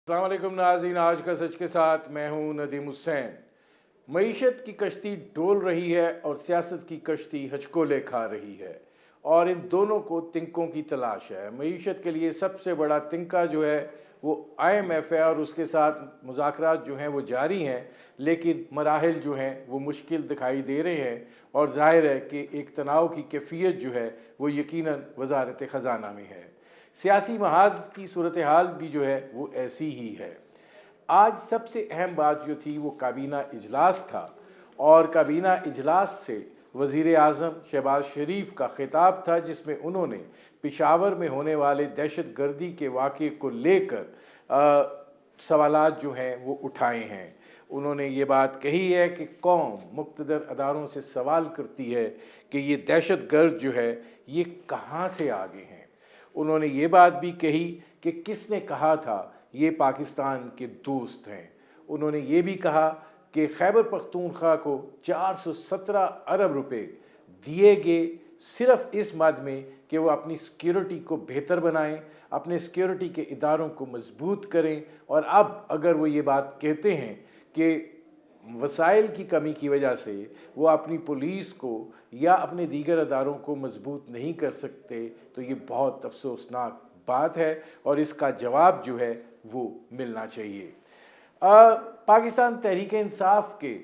अस्सलाम वालेकुम नाज़रीन, आज का सच के साथ मैं हूं नदीम हुसैन। मईशत की कश्ती डोल रही है और सियासत की कश्ती हचकोले खा रही है और इन दोनों को तिनकों की तलाश है। मईशत के लिए सबसे बड़ा तिनका जो है वो IMF है और उसके साथ मुज़ाकरात जो हैं वो जारी हैं, लेकिन मराहिल जो हैं वो मुश्किल दिखाई दे रहे हैं और ज़ाहिर है कि एक तनाव की कैफियत जो है वो यकीनन वज़ारत ख़ज़ाना में है। सियासी महाज की सूरत हाल भी जो है वो ऐसी ही है। आज सबसे अहम बात जो थी वो काबीना इजलास था और काबीना इजलास से वज़ीर आज़म शहबाज शरीफ का खिताब था, जिसमें उन्होंने पेशावर में होने वाले दहशत गर्दी के वाक़े को लेकर सवालात जो हैं वो उठाए हैं। उन्होंने ये बात कही है कि कौम मुक़्तदर अदारों से सवाल करती है कि ये दहशत गर्द जो है ये कहाँ से आगे हैं। उन्होंने ये बात भी कही कि किसने कहा था ये पाकिस्तान के दोस्त हैं। उन्होंने ये भी कहा कि खैबर पख्तूनख्वा को 417 अरब रुपए दिए गए सिर्फ इस मद में कि वो अपनी सिक्योरिटी को बेहतर बनाएं, अपने सिक्योरिटी के इदारों को मजबूत करें। और अब अगर वो ये बात कहते हैं कि वसाइल की कमी की वजह से वो अपनी पुलिस को या अपने दीगर अदारों को मजबूत नहीं कर सकते, तो ये बहुत अफसोसनाक बात है और इसका जवाब जो है वो मिलना चाहिए। पाकिस्तान तहरीक इंसाफ के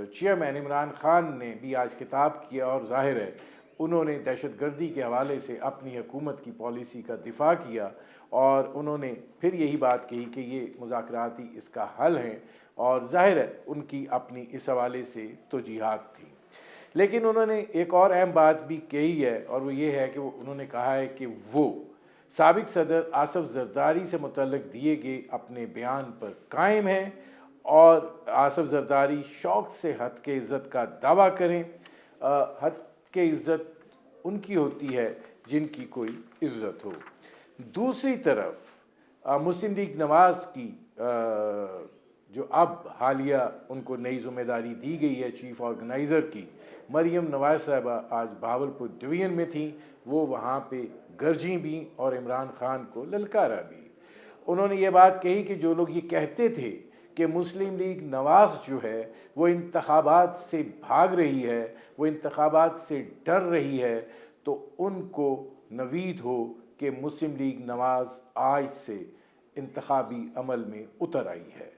चेयरमैन इमरान खान ने भी आज खिताब किया और जाहिर है उन्होंने दहशत गर्दी के हवाले से अपनी हुकूमत की पॉलिसी का दिफा किया और उन्होंने फिर यही बात कही कि ये मुज़ाकरात ही इसका हल हैं और जाहिर है उनकी अपनी इस हवाले से तौजीहात थी। लेकिन उन्होंने एक और अहम बात भी कही है और वो ये है कि उन्होंने कहा है कि वो साबिक सदर आसफ जरदारी से मुतल्लिक दिए गए अपने बयान पर कायम हैं और आसफ जरदारी शौक़ से हद के इज़्ज़त का दावा करें। हद के इज़्ज़त उनकी होती है जिनकी कोई इज़्ज़त हो। दूसरी तरफ मुस्लिम लीग नवाज़ की जो अब हालिया उनको नई ज़िम्मेदारी दी गई है चीफ़ ऑर्गेनाइज़र की, मरियम नवाज़ साहबा आज भावलपुर डिवीज़न में थी। वो वहाँ पे गरजी भी और इमरान खान को ललकारा भी। उन्होंने ये बात कही कि जो लोग ये कहते थे कि मुस्लिम लीग नवाज़ जो है वो इंतखाबात से भाग रही है, वो इंतखाबात से डर रही है, तो उनको नवीद हो कि मुस्लिम लीग नवाज़ आज से इंतखाबी अमल में उतर आई है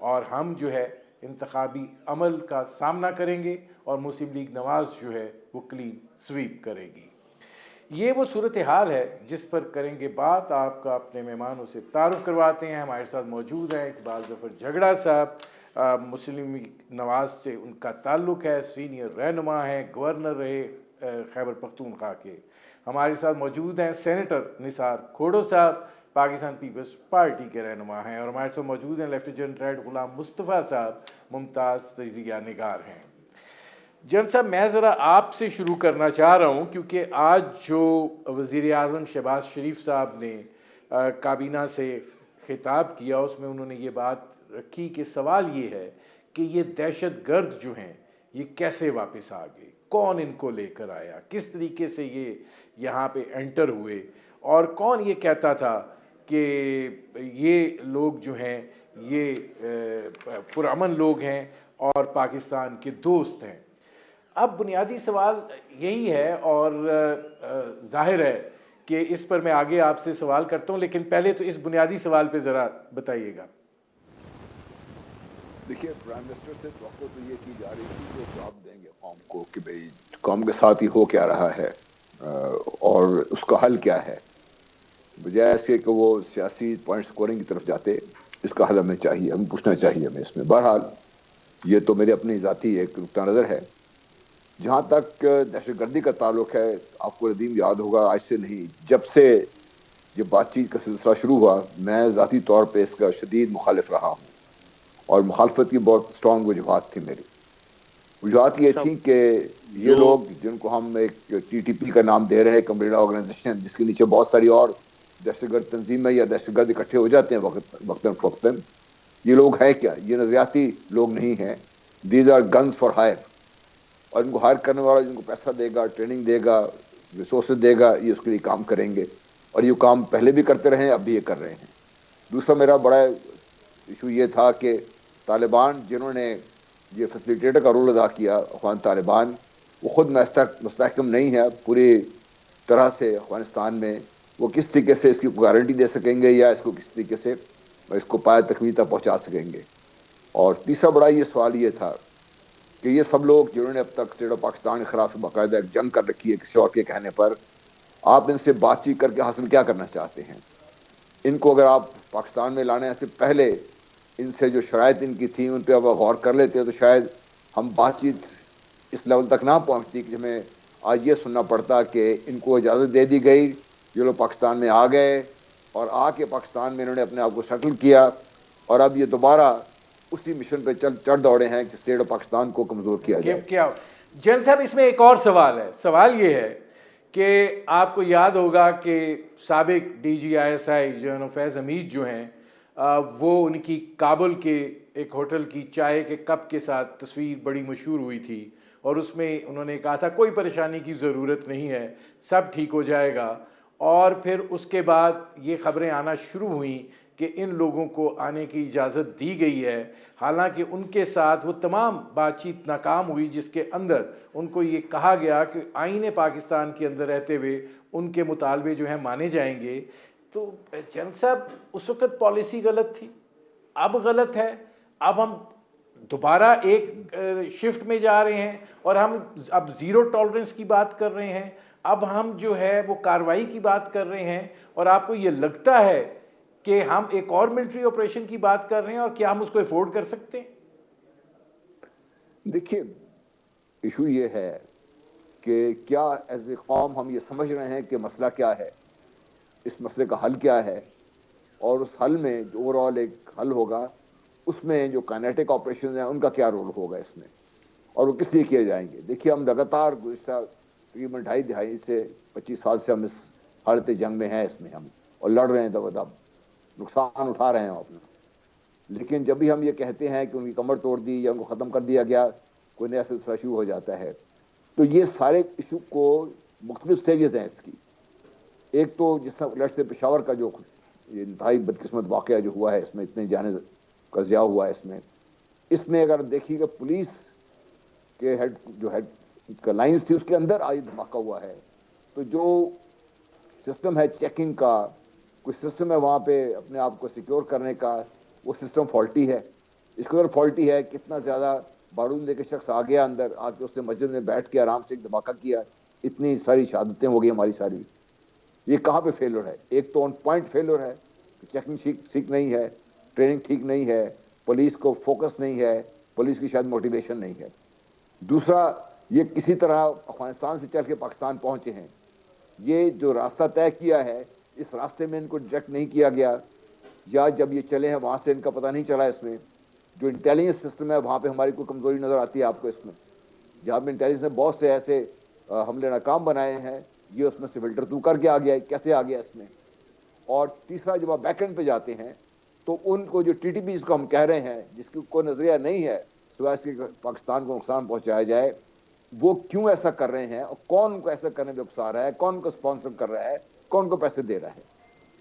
और हम जो है इंतखाबी अमल का सामना करेंगे और मुस्लिम लीग नवाज़ जो है वो क्लीन स्वीप करेगी। ये वो सूरत हाल है जिस पर करेंगे बात। आपका अपने मेहमानों से तारुफ़ करवाते हैं। हमारे साथ मौजूद हैं इकबाल ज़फ़र झगड़ा साहब, मुस्लिम लीग नवाज़ से उनका ताल्लुक़ है, सीनियर रहनुमा हैं, गवर्नर रहे खैबर पख्तूनख्वा के। हमारे साथ मौजूद हैं सेनेटर निसार खोड़ो साहब, पाकिस्तान पीपल्स पार्टी के रहनुमा हैं और हमारे साथ मौजूद हैं लेफ्टिनेंट जनरल गुलाम मुस्तफ़ा साहब, मुमताज़ तजिया निगार हैं। जन साहब, मैं ज़रा आपसे शुरू करना चाह रहा हूँ क्योंकि आज जो वज़ीर आज़म शहबाज शरीफ साहब ने काबीना से खिताब किया उसमें उन्होंने ये बात रखी कि सवाल ये है कि ये दहशत गर्द जो हैं ये कैसे वापस आ गए, कौन इनको लेकर आया, किस तरीके से ये यहाँ पे एंटर हुए और कौन ये कहता था कि ये लोग जो हैं ये पुरअमन लोग हैं और पाकिस्तान के दोस्त हैं। अब बुनियादी सवाल यही है और जाहिर है कि इस पर मैं आगे आपसे सवाल करता हूँ, लेकिन पहले तो इस बुनियादी सवाल पे ज़रा बताइएगा। देखिए, प्राइम मिनिस्टर से तो ये की जा रही थी जो जवाब देंगे कौम को कि भाई कौम के साथ ही हो क्या रहा है और उसका हल क्या है, बजाय इसके कि वो सियासी पॉइंट स्कोरिंग की तरफ जाते। इसका हल हमें चाहिए, हमें पूछना चाहिए हमें इसमें। बहरहाल ये तो मेरी अपनी ज़ाती एक नुक्ता नज़र है। जहाँ तक दहशतगर्दी का ताल्लुक़ है, आपको नदीम याद होगा आज से नहीं, जब से ये बातचीत का सिलसिला शुरू हुआ मैं ज़ाती तौर पे इसका शदीद मुखालिफ रहा हूँ और मुखालफत की बहुत स्ट्रॉन्ग वजूहात थी। मेरी वजूहात ये थी कि ये लोग जिनको हम एक TTP का नाम दे रहे हैं, कम्बरेला ऑर्गेनाइजेशन, जिसके नीचे बहुत सारी और दहशतगर्द तंजीमें या दहशतगर्द इकट्ठे हो जाते हैं वक्तन फ़वक्तन, ये लोग हैं क्या? ये नज़रियाती लोग नहीं हैं। These are guns for hire और इनको हायर करने वाला जिनको पैसा देगा, ट्रेनिंग देगा, रिसोर्सेज देगा, ये उसके लिए काम करेंगे और ये काम पहले भी करते रहे, अब भी ये कर रहे हैं। दूसरा मेरा बड़ा इशू ये था कि तालिबान जिन्होंने ये फैसिलिटेटर का रोल अदा किया, अफगान तालिबान, वो खुद मुस्तहकम नहीं है पूरी तरह से अफगानिस्तान में। वो किस तरीके से इसकी गारंटी दे सकेंगे या इसको किस तरीके से इसको पाया तकमील तक पहुँचा सकेंगे। और तीसरा बड़ा ये सवाल ये था कि ये सब लोग जिन्होंने अब तक स्टेट ऑफ पाकिस्तान के खिलाफ बाकायदा एक जंग कर रखी है किसी और के कहने पर, आप इनसे बातचीत करके हासिल क्या करना चाहते हैं? इनको अगर आप पाकिस्तान में लाने से पहले इनसे जो शराइत इनकी थी उन पर अब गौर कर लेते तो शायद हम बातचीत इस लेवल तक ना पहुंचती कि हमें आज ये सुनना पड़ता कि इनको इजाज़त दे दी गई, ये लोग पाकिस्तान में आ गए और आके पाकिस्तान में इन्होंने अपने आप को सेटल किया और अब ये दोबारा उसी मिशन पे चढ़ दौड़े हैं कि स्टेट ऑफ पाकिस्तान को कमज़ोर किया जाए। क्या जैन साहब, इसमें एक और सवाल है। सवाल ये है कि आपको याद होगा कि साबिक DGISI जो फैज़ हमीद जो हैं, वो उनकी काबुल के एक होटल की चाय के कप के साथ तस्वीर बड़ी मशहूर हुई थी और उसमें उन्होंने कहा था कोई परेशानी की ज़रूरत नहीं है, सब ठीक हो जाएगा। और फिर उसके बाद ये ख़बरें आना शुरू हुई कि इन लोगों को आने की इजाज़त दी गई है, हालांकि उनके साथ वो तमाम बातचीत नाकाम हुई जिसके अंदर उनको ये कहा गया कि आईने पाकिस्तान के अंदर रहते हुए उनके मुतालबे जो हैं माने जाएंगे। तो जन साहब, उस वक़्त पॉलिसी गलत थी, अब गलत है, अब हम दोबारा एक शिफ्ट में जा रहे हैं और हम अब ज़ीरो टॉलरेंस की बात कर रहे हैं, अब हम जो है वो कार्रवाई की बात कर रहे हैं और आपको ये लगता है कि हम एक और मिलिट्री ऑपरेशन की बात कर रहे हैं और क्या हम उसको अफोर्ड कर सकते हैं? देखिए, इशू ये है कि क्या एज ए कौम हम ये समझ रहे हैं कि मसला क्या है, इस मसले का हल क्या है और उस हल में जो ओवरऑल एक हल होगा उसमें जो काइनेटिक ऑपरेशन हैं उनका क्या रोल होगा इसमें और वो किस लिए किए जाएंगे। देखिए, हम लगातार गुज़िश्ता तकरीबन 2.5 दहाई से 25 साल से हम इस हालत जंग में हैं, इसमें हम और लड़ रहे हैं, दब नुकसान उठा रहे हैं अपना। लेकिन जब भी हम ये कहते हैं कि उनकी कमर तोड़ दी या उनको ख़त्म कर दिया गया, कोई नया सिलसिला शुरू हो जाता है। तो ये सारे इशू को मुख्तलिफ स्टेजेस हैं इसकी। एक तो जिस तरह लड़ से पेशावर का जो ये इंतहाई बदकिस्मत वाक़या जो हुआ है, इसमें इतने जाने का ज़िया हुआ है, इसमें अगर देखिएगा पुलिस के हेड का लाइन्स थी उसके अंदर आज धमाका हुआ है। तो जो सिस्टम है चेकिंग का, कोई सिस्टम है वहाँ पे अपने आप को सिक्योर करने का, वो सिस्टम फॉल्टी है। इसके अंदर फॉल्टी है, कितना ज़्यादा बारूद लेके शख्स आ गया अंदर, आके उसने मस्जिद में बैठ के आराम से एक धमाका किया, इतनी सारी शहादतें हो गई हमारी सारी। ये कहाँ पे फेलियर है? एक तो ऑन पॉइंट फेलियर है, चेकिंग ठीक नहीं है, ट्रेनिंग ठीक नहीं है, पुलिस को फोकस नहीं है, पुलिस की शायद मोटिवेशन नहीं है। दूसरा, ये किसी तरह अफगानिस्तान से चल के पाकिस्तान पहुँचे हैं, ये जो रास्ता तय किया है इस रास्ते में इनको डिटेक्ट नहीं किया गया, या जब ये चले हैं वहाँ से इनका पता नहीं चला। इसमें जो इंटेलिजेंस सिस्टम है वहाँ पे हमारी कोई कमज़ोरी नज़र आती है आपको इसमें, जहाँ पे इंटेलिजेंस ने बहुत से ऐसे हमले नाकाम बनाए हैं, ये उसमें से फिल्टर थ्रू करके आ गया, कैसे आ गया इसमें। और तीसरा, जब आप बैकएंड पे जाते हैं तो उनको जो TTP को हम कह रहे हैं, जिसकी कोई नज़रिया नहीं है सिवाय इसके पाकिस्तान को नुकसान पहुँचाया जाए, वो क्यों ऐसा कर रहे हैं और कौन उनको ऐसा करने में उकसा रहा है, कौन उनको स्पॉन्सर कर रहा है, कौन को पैसे दे रहा है।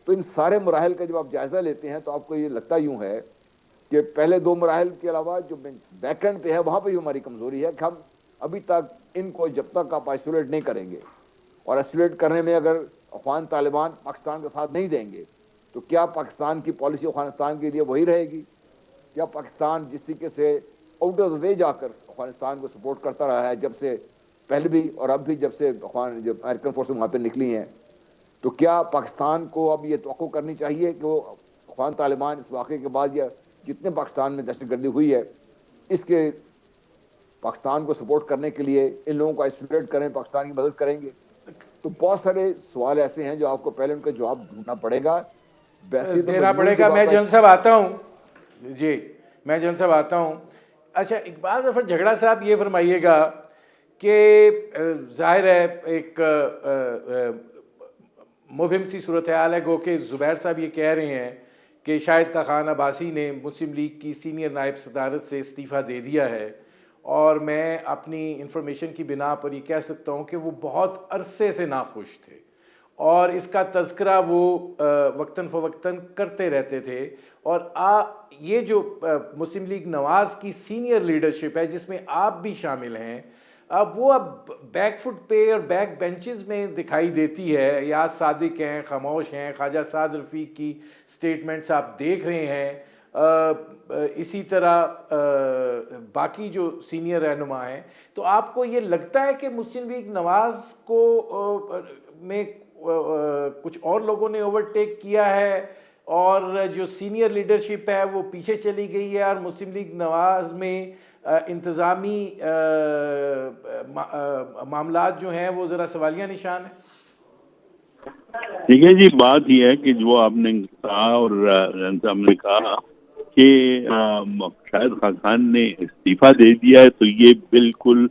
तो इन सारे मराहल का जब आप जायज़ा लेते हैं तो आपको ये लगता यूँ है कि पहले 2 मराहल के अलावा जो बैकएंड पे है वहाँ पे भी हमारी कमज़ोरी है कि हम अभी तक इनको जब तक आप आइसोलेट नहीं करेंगे, और आइसोलेट करने में अगर अफगान तालिबान पाकिस्तान का साथ नहीं देंगे तो क्या पाकिस्तान की पॉलिसी अफगानिस्तान के लिए वही रहेगी? क्या पाकिस्तान जिस तरीके से आउट ऑफ वे जाकर अफगानिस्तान को सपोर्ट करता रहा है, जब से पहले भी और अब भी, जब से अफगान जो अमेरिकन फोर्सेस वहाँ पर निकली हैं, तो क्या पाकिस्तान को अब ये तवक्को करनी चाहिए कि वो अफगान तालिबान इस वाक़े के बाद या जितने पाकिस्तान में दहशतगर्दी हुई है इसके पाकिस्तान को सपोर्ट करने के लिए इन लोगों को आइसोलेट करें, पाकिस्तान की मदद करेंगे? तो बहुत सारे सवाल ऐसे हैं जो आपको पहले उनका जवाब ढूंढना पड़ेगा, देना पड़ेगा। मैं जन साहब आता हूँ जी, मैं जन साहब आता हूँ। अच्छा, इकबाल ज़फ़र झगड़ा साहब, ये फरमाइएगा कि ज़ाहिर है एक मुबहिम सी सूरत हाल है, गो कि ज़ुबैर साहब ये कह रहे हैं कि शाहिद खान अब्बासी ने मुस्लिम लीग की सीनियर नायब सदारत से इस्तीफ़ा दे दिया है, और मैं अपनी इंफॉर्मेशन की बिना पर ये कह सकता हूँ कि वो बहुत अरसे से नाखुश थे और इसका तज़किरा वो वक्तन फ़वक्तन करते रहते थे। और ये जो मुस्लिम लीग नवाज़ की सीनियर लीडरशिप है जिसमें आप भी शामिल हैं, अब वो बैक फुट पे और बैक बेंचेस में दिखाई देती है। याद सादिक हैं, खामोश हैं, ख्वाजा साद रफ़ीक की स्टेटमेंट्स आप देख रहे हैं। इसी तरह बाकी जो सीनियर रहनुमा हैं, तो आपको ये लगता है कि मुस्लिम लीग नवाज़ को में कुछ और लोगों ने ओवरटेक किया है और जो सीनियर लीडरशिप है वो पीछे चली गई है और मुस्लिम लीग नवाज़ में इंतज़ामी मामलात जो हैं वो ज़रा सवालिया निशान है? ठीक है जी, बात यह है कि जो आपने कहा और हमने कहा कि शाहिद खान ने इस्तीफा दे दिया है, तो ये बिल्कुल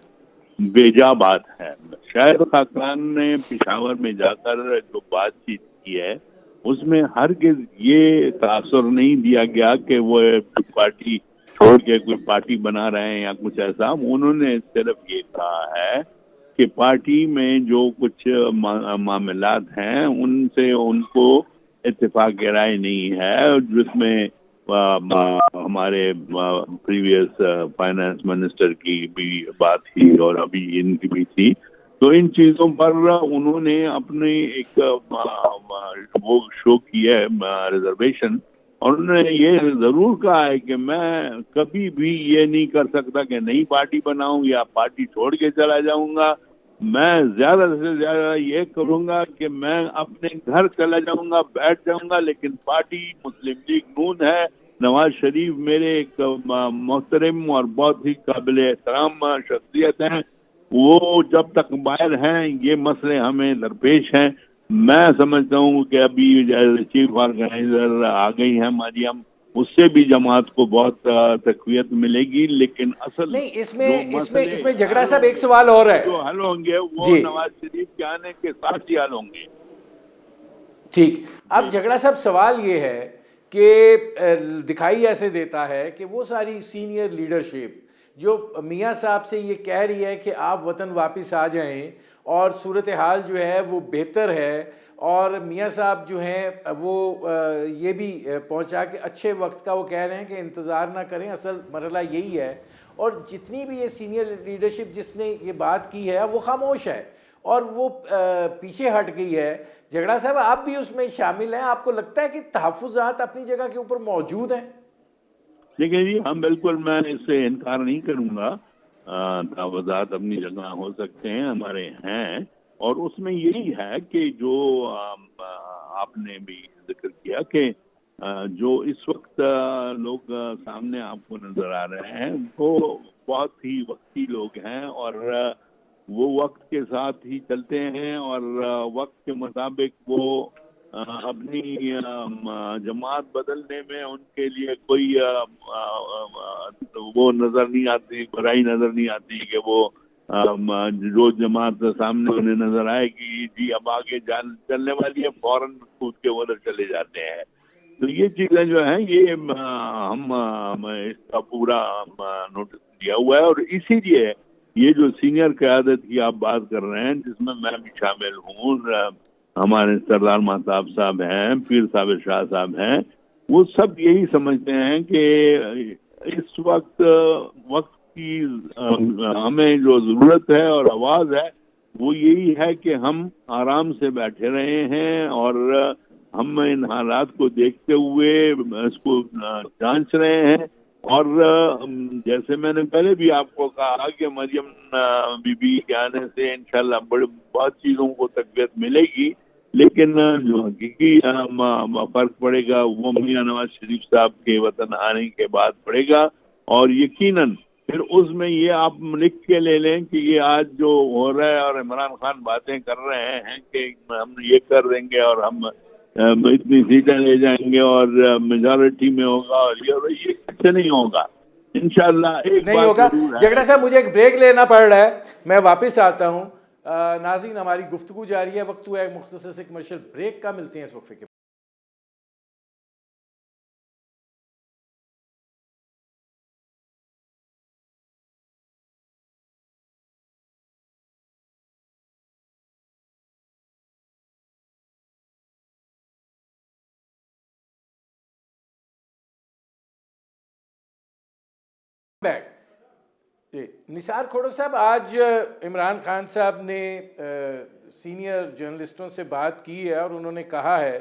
बेजा बात है। शाहिद खान ने पिशावर में जाकर जो बातचीत की है उसमें हरगिज ये तासुर नहीं दिया गया कि वो पार्टी छोड़ के कोई पार्टी बना रहे हैं या कुछ ऐसा। उन्होंने सिर्फ ये कहा है कि पार्टी में जो कुछ मामलात हैं उनसे उनको इत्तेफाक राय नहीं है, जिसमें हमारे प्रीवियस फाइनेंस मिनिस्टर की भी बात थी और अभी इनकी भी थी। तो इन चीजों पर उन्होंने अपने एक वो शो किया है रिजर्वेशन, और उन्होंने ये जरूर कहा है कि मैं कभी भी ये नहीं कर सकता कि नई पार्टी बनाऊं या पार्टी छोड़ के चला जाऊंगा। मैं ज्यादा से ज्यादा ये करूंगा कि मैं अपने घर चला जाऊंगा, बैठ जाऊंगा, लेकिन पार्टी मुस्लिम लीग नून है। नवाज शरीफ मेरे एक मोहतरम और बहुत ही काबिल एहतराम शख्सियत हैं। वो जब तक बाहर हैं ये मसले हमें दरपेश हैं। मैं समझता हूँ कि अभी चीफ ऑर्गेनाइजर आ गई हैं मरियम, उससे भी जमात को बहुत तकवीत मिलेगी, लेकिन असल नहीं, जो इसमें इसमें मसले इसमें झगड़ा हल साहब एक होंगे, सवाल और है जो हल होंगे वो जी। नवाज शरीफ के आने के साथ ही हल होंगे। ठीक। अब जी झगड़ा साहब सवाल ये है कि दिखाई ऐसे देता है कि वो सारी सीनियर लीडरशिप जो मियाँ साहब से ये कह रही है कि आप वतन वापस आ जाएं और सूरत हाल जो है वो बेहतर है, और मियाँ साहब जो हैं वो ये भी पहुंचा के अच्छे वक्त का वो कह रहे हैं कि इंतज़ार ना करें, असल मरहला यही है। और जितनी भी ये सीनियर लीडरशिप जिसने ये बात की है वो खामोश है और वो पीछे हट गई है। झगड़ा साहब आप भी उसमें शामिल हैं, आपको लगता है कि तहफ़्फ़ुज़ात अपनी जगह के ऊपर मौजूद हैं? देखिए जी, हम बिल्कुल, मैं इससे इनकार नहीं करूंगा। तहफ़्फ़ुज़ात अपनी जगह हो सकते हैं, हमारे हैं। और उसमें यही है कि जो आपने भी जिक्र किया कि जो इस वक्त लोग सामने आपको नजर आ रहे हैं वो बहुत ही वक्ती लोग हैं, और वो वक्त के साथ ही चलते हैं, और वक्त के मुताबिक वो अपनी जमात बदलने में उनके लिए कोई वो नजर नहीं आती, बुराई नजर नहीं आती कि वो जो जमात सामने उन्हें नजर आएगी जी अब आगे चलने वाली है, फौरन कूद के उधर चले जाते हैं। तो ये चीजें जो है ये इसका पूरा नोटिस दिया हुआ है, और इसीलिए ये जो सीनियर क़यादत की आप बात कर रहे हैं जिसमें मैं भी शामिल हूँ, हमारे सरदार महताब साहब हैं, पीर साबिर शाह साहब हैं, वो सब यही समझते हैं कि इस वक्त वक्त की हमें जो जरूरत है और आवाज है वो यही है कि हम आराम से बैठे रहे हैं, और हम इन हालात को देखते हुए इसको जांच रहे हैं। और जैसे मैंने पहले भी आपको कहा कि मरियम बीबी के आने से इंशाल्लाह बड़े बहुत चीजों को तकवीत मिलेगी, लेकिन जो हकीकी फर्क पड़ेगा वो मियां नवाज शरीफ साहब के वतन आने के बाद पड़ेगा। और यकीनन फिर उसमें ये आप लिख के ले लें कि ये आज जो हो रहा है और इमरान खान बातें कर रहे हैं कि हम ये कर देंगे और हम इतनी सीटें ले जाएंगे और मेजॉरिटी में होगा, और ये कैसे नहीं होगा। इंशाल्लाह एक नहीं बात होगा। जरूर है। झगड़ा साहब मुझे एक ब्रेक लेना पड़ रहा है, मैं वापस आता हूँ। नाज़रीन हमारी गुफ्तगू जारी है, वक्त हुआ है मुख्तसर से कमर्शियल ब्रेक का, मिलते हैं इस वक्फे के बैक जी निसार खोड़ो साहब, आज इमरान खान साहब ने सीनियर जर्नलिस्टों से बात की है और उन्होंने कहा है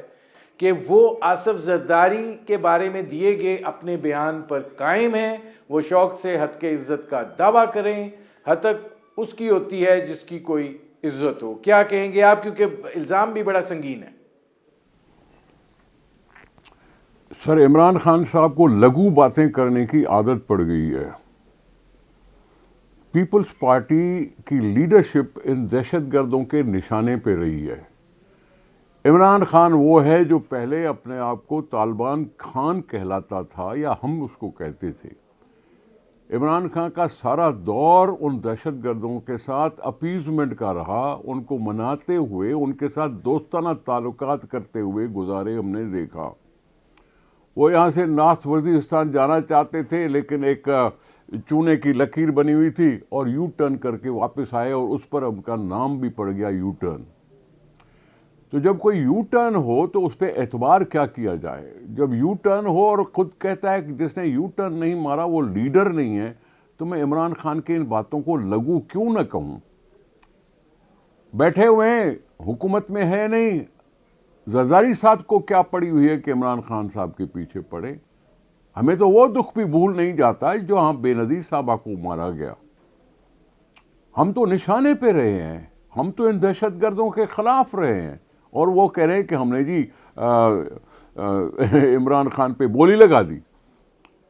कि वो आसिफ जरदारी के बारे में दिए गए अपने बयान पर कायम हैं। वो शौक से हत्क इज़्ज़त का दावा करें, हतक उसकी होती है जिसकी कोई इज्जत हो। क्या कहेंगे आप, क्योंकि इल्ज़ाम भी बड़ा संगीन है। सर, इमरान खान साहब को लघु बातें करने की आदत पड़ गई है। पीपल्स पार्टी की लीडरशिप इन दहशतगर्दों के निशाने पे रही है। इमरान खान वो है जो पहले अपने आप को तालिबान खान कहलाता था, या हम उसको कहते थे। इमरान खान का सारा दौर उन दहशतगर्दों के साथ अपीजमेंट का रहा, उनको मनाते हुए, उनके साथ दोस्ताना ताल्लुकात करते हुए गुजारे हमने देखा। वो यहाँ से नॉर्थ वजीरिस्तान जाना चाहते थे, लेकिन एक चूने की लकीर बनी हुई थी और यू टर्न करके वापस आए, और उस पर उनका नाम भी पड़ गया यू टर्न। तो जब कोई यू टर्न हो तो उस पर एतबार क्या किया जाए? जब यू टर्न हो और खुद कहता है कि जिसने यू टर्न नहीं मारा वो लीडर नहीं है, तो मैं इमरान खान की इन बातों को लघु क्यों न कहूं? बैठे हुए हुकूमत में है नहीं। जरदारी साहब को क्या पड़ी हुई है कि इमरान खान साहब के पीछे पड़े? हमें तो वो दुख भी भूल नहीं जाता जो हाँ बेनजीर साहबा को मारा गया। हम तो निशाने पे रहे हैं, हम तो इन दहशतगर्दों के खिलाफ रहे हैं, और वो कह रहे हैं कि हमने जी इमरान खान पे बोली लगा दी।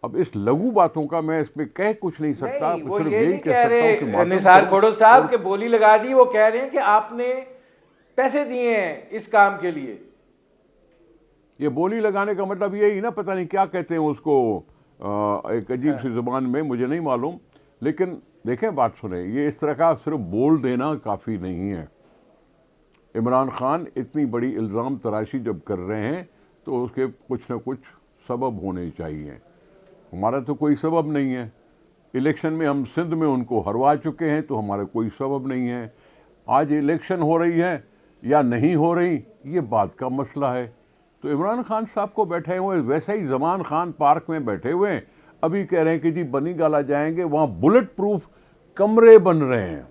अब इस लघु बातों का मैं इसमें कह कुछ नहीं सकता। नहीं, वो ये नहीं कह रहे निसार खोड़ो साहब के बोली लगा दी, वो कह रहे हैं कि आपने पैसे दिए हैं इस काम के लिए। ये बोली लगाने का मतलब यही ना, पता नहीं क्या कहते हैं उसको, एक अजीब सी जुबान में, मुझे नहीं मालूम। लेकिन देखें, बात सुने, ये इस तरह का सिर्फ बोल देना काफ़ी नहीं है। इमरान खान इतनी बड़ी इल्ज़ाम तराशी जब कर रहे हैं तो उसके कुछ न कुछ सबब होने चाहिए। हमारा तो कोई सबब नहीं है। इलेक्शन में हम सिंध में उनको हरवा चुके हैं, तो हमारा कोई सबब नहीं है। आज इलेक्शन हो रही है या नहीं हो रही, ये बात का मसला है। तो इमरान खान साहब को बैठे हुए वैसे ही जमान खान पार्क में बैठे हुए हैं, अभी कह रहे हैं कि जी बनी गाला जाएंगे, वहाँ बुलेट प्रूफ कमरे बन रहे हैं।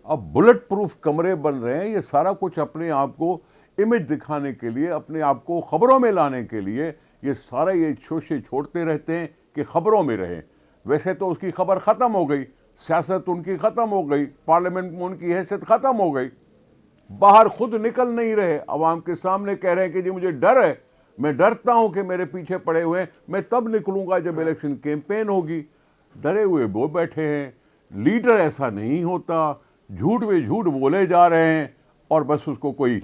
अब बुलेट प्रूफ कमरे बन रहे हैं, ये सारा कुछ अपने आप को इमेज दिखाने के लिए, अपने आप को खबरों में लाने के लिए, ये सारे ये शोशे छोड़ते रहते हैं कि खबरों में रहें। वैसे तो उसकी खबर ख़त्म हो गई, सियासत उनकी ख़त्म हो गई, पार्लियामेंट में उनकी हैसियत ख़त्म हो गई। बाहर खुद निकल नहीं रहे, अवाम के सामने कह रहे हैं कि जी मुझे डर है, मैं डरता हूं कि मेरे पीछे पड़े हुए हैं, मैं तब निकलूंगा जब इलेक्शन कैंपेन होगी। डरे हुए वो बैठे हैं। लीडर ऐसा नहीं होता, झूठ में झूठ बोले जा रहे हैं और बस उसको कोई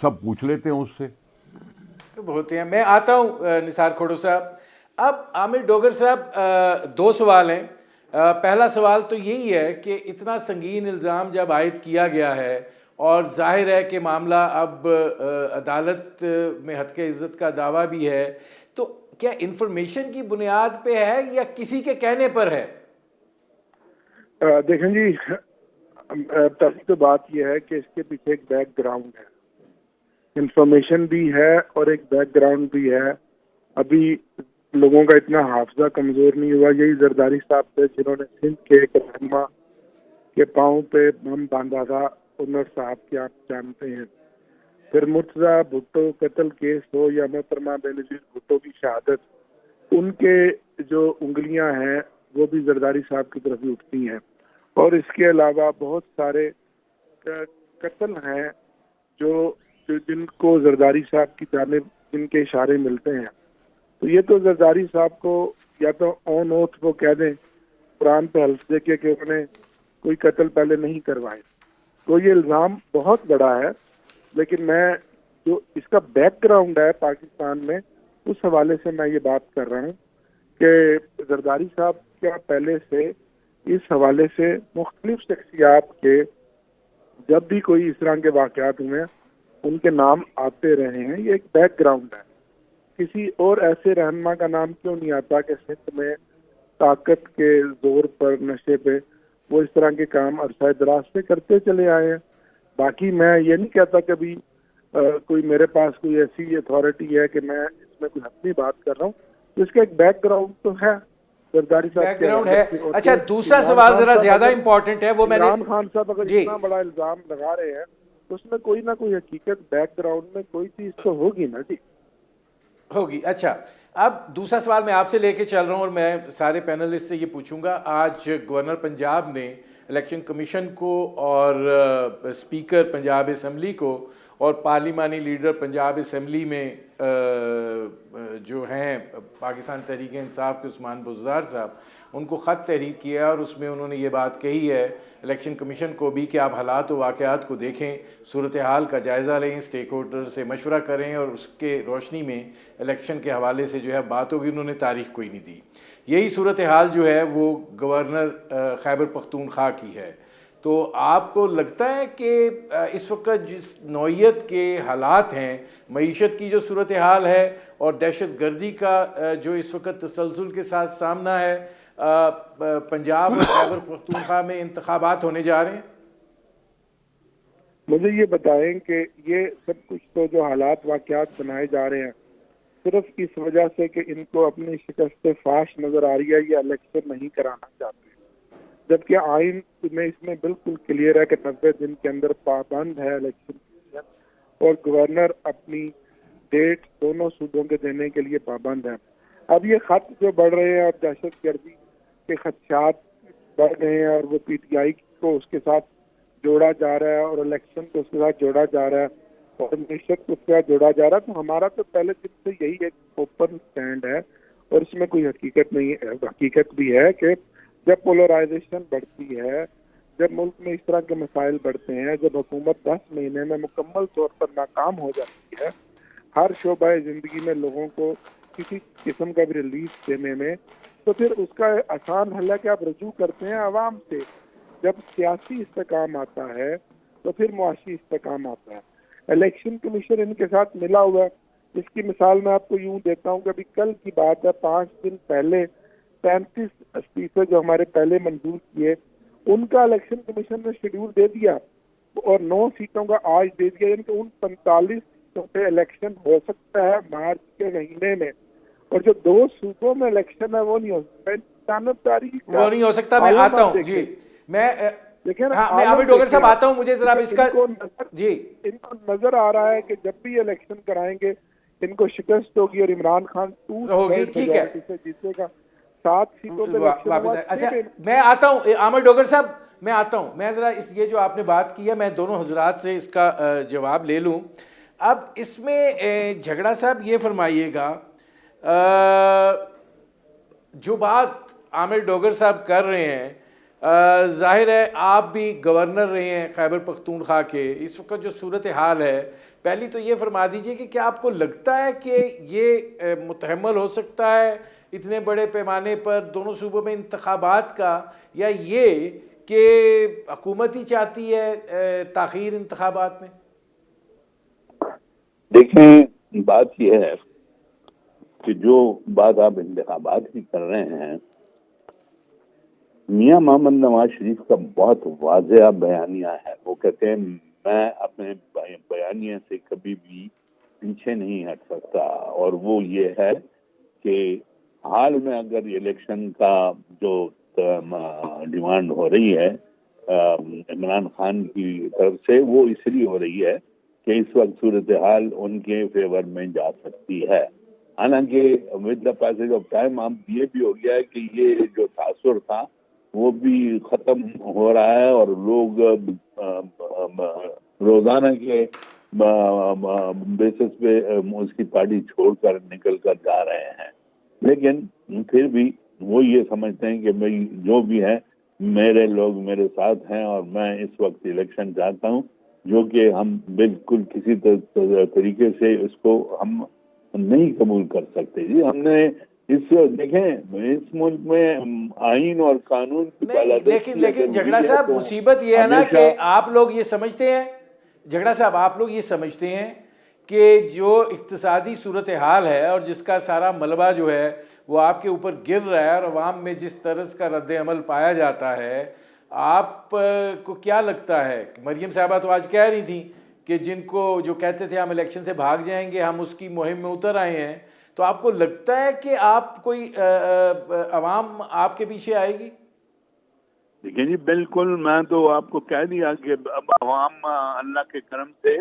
सब पूछ लेते हैं उससे। तो बहुत हैं। मैं आता हूं निसार खोड़ो साहब। अब आमिर डोगर साहब, दो सवाल हैं। पहला सवाल तो यही है कि इतना संगीन इल्ज़ाम जब आयद किया गया है और जाहिर है कि मामला अब अदालत में हत्क इज़्ज़त का दावा भी है, तो क्या इंफॉर्मेशन की बुनियाद पे है या किसी के कहने पर है? देखें जी, पहली तो बात यह है कि इसके पीछे एक बैकग्राउंड है, इंफॉर्मेशन भी है और एक बैकग्राउंड भी है। अभी लोगों का इतना हाफजा कमजोर नहीं हुआ। यही जरदारी साहब थे जिन्होंने सिंध के एक रहनुमा के पाँव पे बम बांधा था, उमर साहब के, आप जानते हैं। फिर मुर्तजा भुट्टो कत्ल केस हो या मोहतरमा बेनजीर भुट्टो की शहादत, उनके जो उंगलियां हैं वो भी जरदारी साहब की तरफ ही उठती हैं। और इसके अलावा बहुत सारे कत्ल हैं जो जिनको जरदारी साहब की जानिब जिनके इशारे मिलते हैं। तो ये तो जरदारी साहब को या तो ऑन ओथ वो कह दें, कुरान पे हल्फ दे के कि उन्होंने कोई कत्ल पहले नहीं करवाए। तो ये इल्ज़ाम बहुत बड़ा है, लेकिन मैं जो इसका बैकग्राउंड है पाकिस्तान में, उस हवाले से मैं ये बात कर रहा हूँ कि जरदारी साहब क्या पहले से इस हवाले से मुख्तलिफ शख्सियात के जब भी कोई इस तरह के वाक़यात हुए उनके नाम आते रहे हैं। ये एक बैकग्राउंड है। किसी और ऐसे रहनुमा का नाम क्यों नहीं आता कि सिंध में ताकत के जोर पर, नशे पे वो इस तरह के काम अरसा दराज से करते चले आए हैं। बाकी मैं ये नहीं कहता कभी कोई मेरे पास कोई ऐसी अथॉरिटी है कि मैं इसमें कोई अपनी बात कर रहा हूँ। तो इसका एक बैकग्राउंड तो है। जरदारी साहब बैकग्राउंड है। अच्छा, दूसरा सवाल जरा ज्यादा इंपॉर्टेंट है, वो मैंने इमरान खान साहब अगर जी इतना बड़ा इल्जाम लगा रहे हैं तो उसमें कोई ना कोई हकीकत बैकग्राउंड में कोई चीज तो होगी ना जी। होगी। अच्छा, अब दूसरा सवाल मैं आपसे लेके चल रहा हूँ और मैं सारे पैनलिस्ट से ये पूछूंगा। आज गवर्नर पंजाब ने इलेक्शन कमीशन को और स्पीकर पंजाब असम्बली को और पार्लिमानी लीडर पंजाब असम्बली में जो हैं पाकिस्तान तहरीक इंसाफ के उस्मान बुज़दार साहब, उनको ख़त तहरीर किया है और उसमें उन्होंने ये बात कही है इलेक्शन कमीशन को भी कि आप हालात व वाक़यात को देखें, सूरत हाल का जायज़ा लें, स्टेक होल्डर से मशवरा करें और उसके रोशनी में इलेक्शन के हवाले से जो है बात होगी। उन्होंने तारीख कोई नहीं दी। यही सूरत हाल जो है वो गवर्नर खैबर पख्तूनख्वा की है। तो आपको लगता है कि इस वक्त जिस नौइयत के हालात हैं, मईशत की जो सूरत हाल है और दहशत गर्दी का जो इस वक्त तसलसल के साथ सामना है, पंजाब और खैबर पख्तूनख्वा में इंतखाबात होने जा रहे हैं? मुझे ये बताएं कि ये सब कुछ तो जो हालात वाक़यात बनाए जा रहे हैं सिर्फ इस वजह से कि इनको अपनी शिकस्त फाश नजर आ रही है, ये इलेक्शन नहीं कराना चाहते, जबकि आइन में इसमें बिल्कुल क्लियर है कि 90 दिन के अंदर पाबंद है इलेक्शन कमीशन और गवर्नर अपनी डेट दोनों सूबों के देने के लिए पाबंद है। अब ये खत जो बढ़ रहे हैं और दहशत गर्दी के खदशात बढ़ रहे हैं और वो PTI को उसके साथ जोड़ा जा रहा है और इलेक्शन को उसके साथ जोड़ा जा रहा है और मईशत को उसके साथ जोड़ा जा रहा है, तो हमारा तो पहले दिन से यही एक ओपन स्टैंड है और इसमें कोई हकीकत नहीं है। हकीकत भी है कि जब पोलराइजेशन बढ़ती है, जब मुल्क में इस तरह के मसाइल बढ़ते हैं, जब हुकूमत 10 महीने में मुकम्मल तौर पर नाकाम हो जाती है हर शोबा जिंदगी में लोगों को किसी किस्म का भी रिलीफ देने में, तो फिर उसका आसान हल है कि आप रजू करते हैं आवाम से। जब सियासी इस्तेकाम आता है तो फिर मुआशी इस्तेकाम आता है। इलेक्शन कमीशन इनके साथ मिला हुआ है। इसकी मिसाल मैं आपको यूं देता हूँ कि अभी कल की बात है, 5 दिन पहले 35 इस्तीफे जो हमारे पहले मंजूर किए उनका इलेक्शन कमीशन ने शेड्यूल दे दिया और 9 सीटों का आज दे दिया, यानी कि उन 45 सीटों पे इलेक्शन हो सकता है मार्च के महीने में, और जो 2 सूबों में इलेक्शन है वो नहीं हो सकता। वो नहीं हो सकता। मैं आता हूँ जी, मैं देखिए ना, हाँ, मैं आमिर डोगर साहब आता हूँ, मुझे जरा इसका जी इनको नजर आ रहा है कि जब भी इलेक्शन कराएंगे इनको शिकस्त होगी और इमरान खान होगी, ठीक है, से जीतेगा। 7 सीटों पे इलेक्शन। अच्छा, मैं आता हूँ आमिर डोगर साहब, मैं आता हूँ, मैं जरा इस ये जो आपने बात की है मैं दोनों हजरात से इसका जवाब ले लूँ। अब इसमें झगड़ा साहब ये फरमाइएगा, जो बात आमिर डोगर साहब कर रहे हैं, जाहिर है आप भी गवर्नर रहे हैं खैबर पख्तूनख्वा के, इस वक्त जो सूरत हाल है, पहली तो ये फरमा दीजिए कि क्या आपको लगता है कि ये मुतहम्मल हो सकता है इतने बड़े पैमाने पर दोनों सूबों में इंतखाबात का, या ये कि हुकूमत ही चाहती है ताख़ीर इंतखाबात में? देखें, बात यह है कि जो बात आप इंतखाबात की कर रहे हैं, मियां मोहम्मद नवाज शरीफ का बहुत वाज़ेह बयानिया है। वो कहते हैं मैं अपने बयानिया से कभी भी पीछे नहीं हट सकता, और वो ये है कि हाल में अगर इलेक्शन का जो डिमांड हो रही है इमरान खान की तरफ से, वो इसलिए हो रही है कि इस वक्त सूरत हाल उनके फेवर में जा सकती है। हालांकि with the passage of time अब ये भी हो गया है कि ये जो तासुर था वो भी खत्म हो रहा है और लोग रोजाना के बेसिस पे उसकी पार्टी छोड़कर निकल कर जा रहे हैं। लेकिन फिर भी वो ये समझते हैं कि भाई जो भी है मेरे लोग मेरे साथ हैं और मैं इस वक्त इलेक्शन चाहता हूं, जो कि हम बिल्कुल किसी तरीके से इसको हम नहीं कबूल कर सकते। जी, हमने देखें इस मुल्क में आइन और कानून की लेकिन झगड़ा साहब मुसीबत ये है ना कि आप लोग ये समझते हैं, झगड़ा साहब आप लोग ये समझते हैं कि जो इक्तिसादी सूरत हाल है और जिसका सारा मलबा जो है वो आपके ऊपर गिर रहा है और अवाम में जिस तरह का रद्द अमल पाया जाता है, आप को क्या लगता है? मरियम साहबा तो आज कह रही थी कि जिनको जो कहते थे हम इलेक्शन से भाग जाएंगे, हम उसकी मुहिम में उतर आए हैं, तो आपको लगता है कि आप कोई अवाम आपके पीछे आएगी? देखिए जी, बिल्कुल, मैं तो आपको कह दिया कि अब आवाम अल्लाह के करम से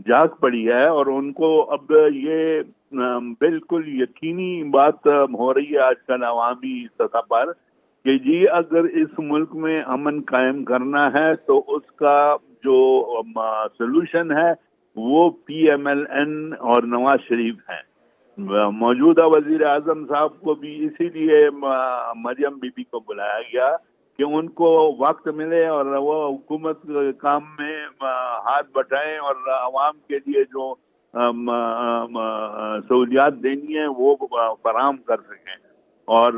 जाग पड़ी है और उनको अब ये बिल्कुल यकीनी बात हो रही है आजकल अवामी सतह पर कि जी अगर इस मुल्क में अमन कायम करना है तो उसका जो सलूशन है वो PMLN और नवाज शरीफ है। मौजूदा वजीर आजम साहब को भी इसीलिए मरियम बीबी को बुलाया गया कि उनको वक्त मिले और वो हुकूमत काम में हाथ बटाएं और आवाम के लिए जो सहूलियात देनी है वो फराहम कर सकें। और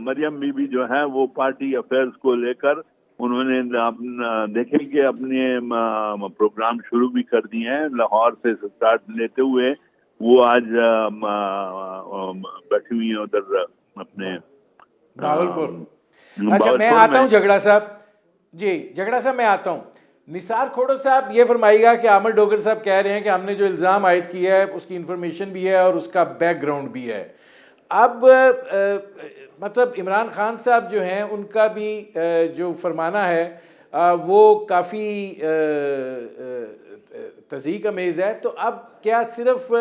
मरियम बीबी जो है वो पार्टी अफेयर्स को लेकर उन्होंने देखें कि अपने प्रोग्राम शुरू भी कर दिए हैं। लाहौर से स्टार्ट लेते हुए वो आज बैठी हुई है उधर अपने भावलपुर। अच्छा, मैं आता हूँ झगड़ा साहब जी, झगड़ा साहब मैं आता हूँ। निसार खोड़ो साहब ये फरमाइएगा कि आमिर डोगर साहब कह रहे हैं कि हमने जो इल्ज़ाम आयद किया है उसकी इन्फॉर्मेशन भी है और उसका बैकग्राउंड भी है। अब मतलब इमरान खान साहब जो हैं उनका भी जो फरमाना है वो काफ़ी तज़ीक अमेज़ है। तो अब क्या सिर्फ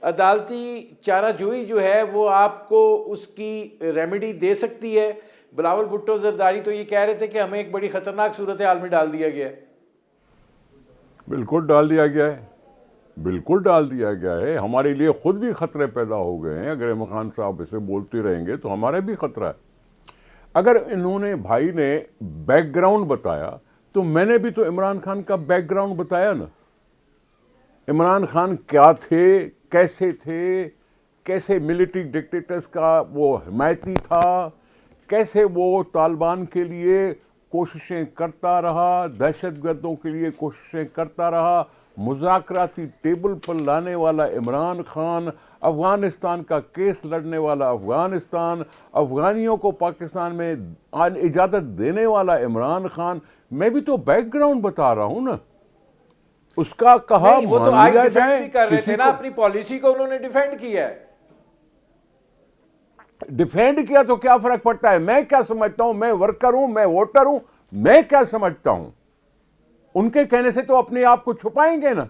अदालती चाराजोई जो है वो आपको उसकी रेमेडी दे सकती है? बिलावल भुट्टो जरदारी तो ये कह रहे थे कि हमें एक बड़ी ख़तरनाक सूरत हाल में डाल दिया गया है। बिल्कुल डाल दिया गया है, बिल्कुल डाल दिया गया है। हमारे लिए खुद भी खतरे पैदा हो गए हैं। अगर इमरान खान साहब इसे बोलते रहेंगे तो हमारे भी खतरा है। अगर इन्होंने भाई ने बैकग्राउंड बताया तो मैंने भी तो इमरान खान का बैकग्राउंड बताया ना। इमरान खान क्या थे, कैसे मिलिट्री डिक्टेटर्स का वो हिमायती था, कैसे वो तालिबान के लिए कोशिशें करता रहा, दहशतगर्दों के लिए कोशिशें करता रहा, मुज़ाकराती टेबल पर लाने वाला इमरान खान, अफ़गानिस्तान का केस लड़ने वाला अफ़गानिस्तान, अफ़गानियों को पाकिस्तान में इजाज़त देने वाला इमरान खान। मैं भी तो बैकग्राउंड बता रहा हूं ना। उसका कहा वो तो आज डिफेंड भी कर रहे थे ना, अपनी पॉलिसी को उन्होंने डिफेंड किया है। डिफेंड किया तो क्या फर्क पड़ता है? मैं क्या समझता हूं? मैं वर्कर हूं, मैं वोटर हूं, मैं क्या समझता हूं? उनके कहने से तो अपने आप को छुपाएंगे ना,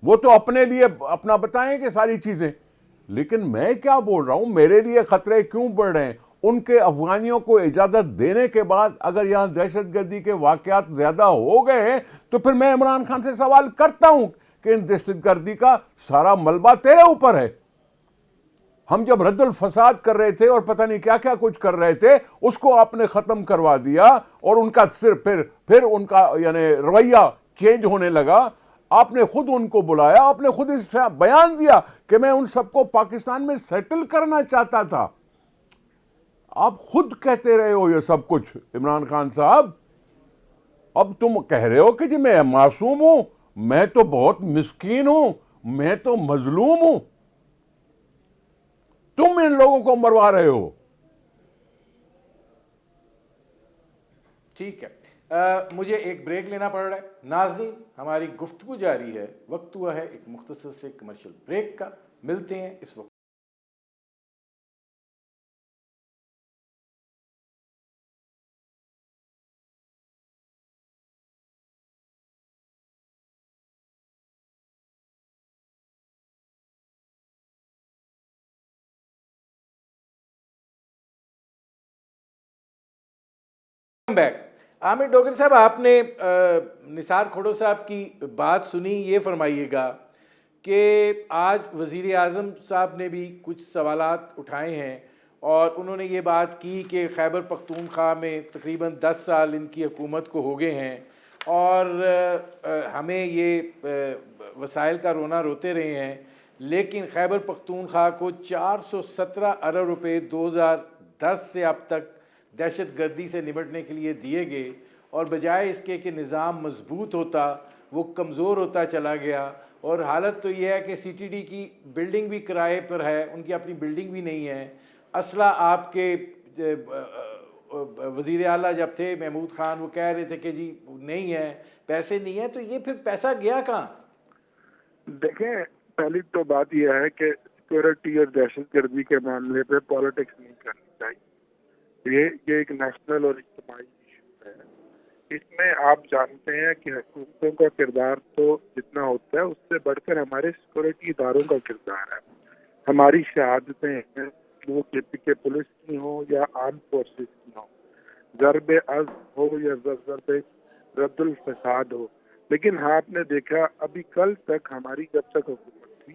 वो तो अपने लिए अपना बताएंगे सारी चीजें। लेकिन मैं क्या बोल रहा हूं, मेरे लिए खतरे क्यों बढ़ रहे हैं? उनके अफगानियों को इजाजत देने के बाद अगर यहां दहशतगर्दी के वाकयात ज्यादा हो गए हैं तो फिर मैं इमरान खान से सवाल करता हूं कि इन दहशतगर्दी का सारा मलबा तेरे ऊपर है। हम जब रद्दुल फसाद कर रहे थे और पता नहीं क्या क्या कुछ कर रहे थे, उसको आपने खत्म करवा दिया और उनका फिर उनका यानी रवैया चेंज होने लगा। आपने खुद उनको बुलाया, आपने खुद इस बयान दिया कि मैं उन सबको पाकिस्तान में सेटल करना चाहता था। आप खुद कहते रहे हो ये सब कुछ इमरान खान साहब। अब तुम कह रहे हो कि जी मैं मासूम हूं, मैं तो बहुत मिस्कीन हूं, मैं तो मजलूम हूं। तुम इन लोगों को मरवा रहे हो। ठीक है, मुझे एक ब्रेक लेना पड़ रहा है। नाज़रीन, हमारी गुफ्तगू जारी है। वक्त हुआ है एक मुख्तसर से कमर्शियल ब्रेक का। मिलते हैं इस वक्त। बैक। आमिर डोगर साहब, आपने निसार खोड़ो साहब की बात सुनी। ये फरमाइएगा कि आज वज़ीर आज़म साहब ने भी कुछ सवालात उठाए हैं और उन्होंने ये बात की कि खैबर पख्तूनख्वा में तकरीबन 10 साल इनकी हुकूमत को हो गए हैं और हमें ये वसाइल का रोना रोते रहे हैं, लेकिन खैबर पख्तूनख्वा को 417 अरब रुपए 2010 से अब तक दहशत गर्दी से निपटने के लिए दिए गए और बजाय इसके कि निज़ाम मजबूत होता वो कमज़ोर होता चला गया। और हालत तो ये है कि CTD की बिल्डिंग भी किराए पर है, उनकी अपनी बिल्डिंग भी नहीं है। असला आपके वज़ीर आला जब थे महमूद खान, वो कह रहे थे कि जी नहीं है, पैसे नहीं है। तो ये फिर पैसा गया कहाँ? देखें, पहली तो बात यह है कि सिक्योरिटी और दहशतगर्दी के मामले पे पॉलिटिक्स नहीं करनी चाहिए। ये एक नेशनल और इज्तिमाई इशू है। इसमें आप जानते हैं कि हुकूमतों का किरदार तो जितना होता है उससे बढ़कर हमारे सिक्योरिटी इदारों का किरदार है। हमारी शहादतें हैं, वो के पुलिस की हो या आर्म फोर्सेस की हो, ज़रबे अज़ हो या ज़रबे रद्दुल फसाद हो। लेकिन हाँ, आपने देखा अभी कल तक हमारी जब तक हुकूमत थी,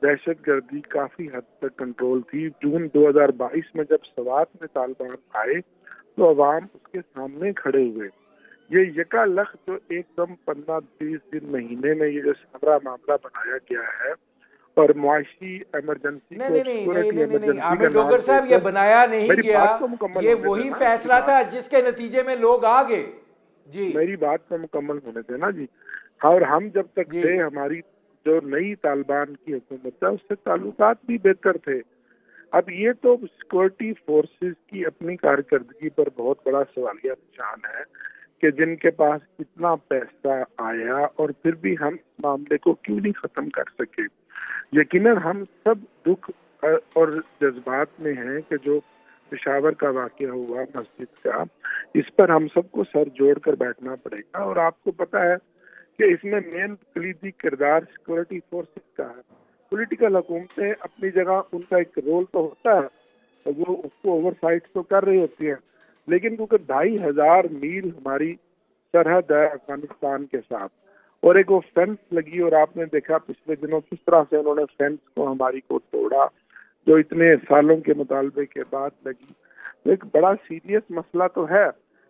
दहशतगर्दी काफी हद तक कंट्रोल थी। जून 2022 में जब सवात में तालिबान आए तो अवाम उसके सामने खड़े हुए। ये यकालख जो एकदम 15-20 दिन महीने में ये जो सारा मामला बनाया गया है और मुआशी इमरजेंसी को सिक्योरिटी इमरजेंसी आमिर डोगर साहब, ये बनाया नहीं गया, ये वही फैसला था जिसके नतीजे में लोग आ गए। जी, मेरी बात तो मुकम्मल होने देना जी। और हम जब तक थे, हमारी जो नई तालिबान की हुकूमत था उससे ताल्लुकात भी बेहतर थे। अब ये तो सिक्योरिटी फोर्सेस की अपनी कारकर्दगी पर बहुत बड़ा सवालिया निशान है कि जिनके पास इतना पैसा आया और फिर भी हम मामले को क्यों नहीं खत्म कर सके। यकीनन हम सब दुख और जज्बात में हैं कि जो पेशावर का वाकया हुआ मस्जिद का, इस पर हम सबको सर जोड़ कर बैठना पड़ेगा। और आपको पता है कि इसमें मेन कलीदी किरदार सिक्योरिटी फोर्सेस का है। पॉलिटिकल हुकूमतें अपनी जगह, उनका एक रोल तो होता है, वो उसको ओवरसाइट तो कर रही होती है, लेकिन क्योंकि 2500 मील हमारी सरहद है अफगानिस्तान के साथ और एक वो फेंस लगी, और आपने देखा पिछले दिनों किस तरह से उन्होंने फेंस को हमारी को तोड़ा, जो इतने सालों के मुतालबे के बाद लगी। तो एक बड़ा सीरियस मसला तो है,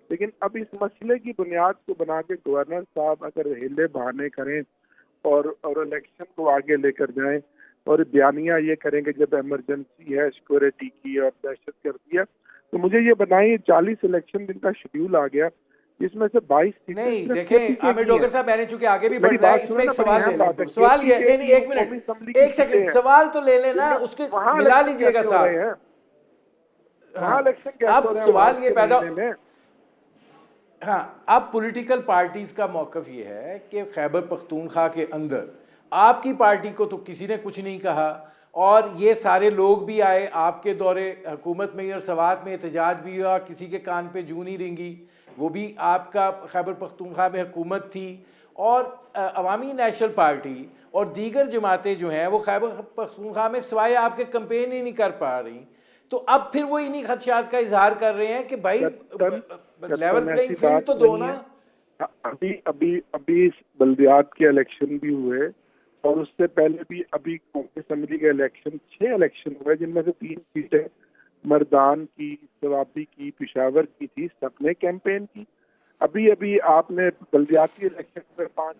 लेकिन अब इस मसले की बुनियाद को बना के गवर्नर साहब अगर हिले बहाने करें और इलेक्शन को आगे लेकर जाएं और बयानियां ये करेंगे जब इमरजेंसी है सिक्योरिटी की और दहशतगर्दी है, तो मुझे ये बताएं 40 इलेक्शन दिन का शेड्यूल आ गया, इसमें से 22 नहीं। देखें आमिर डोगर साहब, मैंने चूंकि आगे भी बढ़ रहा है, इसमें एक सवाल ले लें। सवाल ये नहीं, एक मिनट, एक सेकंड, सवाल तो ले लेना, उसके मिला लीजिएगा साहब। अब सवाल ये पैदा, हाँ, अब पॉलिटिकल पार्टीज का मौकफ ये है कि खैबर पख्तूनख्वा के अंदर आपकी पार्टी को तो किसी ने कुछ नहीं कहा, और ये सारे लोग भी आए आपके दौरे हुकूमत में और सवात में एहतजाज भी हुआ, किसी के कान पे जूं नहीं रेंगी, वो भी आपका खैबर पख्तूनख्वा में हुकूमत थी। और अवामी नेशनल पार्टी और दीगर जमातें जो हैं वो खैबर पख्तूनख्वा में सिवाय आपके कंपेन ही नहीं कर पा रही। तो अब फिर वो इन्हीं खदशात का इजहार कर रहे हैं कि भाई लेवल प्लेइंग फील्ड तो दो ना। अभी बल्दियात के इलेक्शन भी हुए और उससे पहले भी अभी कांग्रेस असेंबली के इलेक्शन, 6 इलेक्शन हुए, जिनमें से 3 सीटें मर्दान की, सवाबी की, पिशावर की थी, सबने कैंपेन की। अभी आपने बल्दियाती इलेक्शन में 5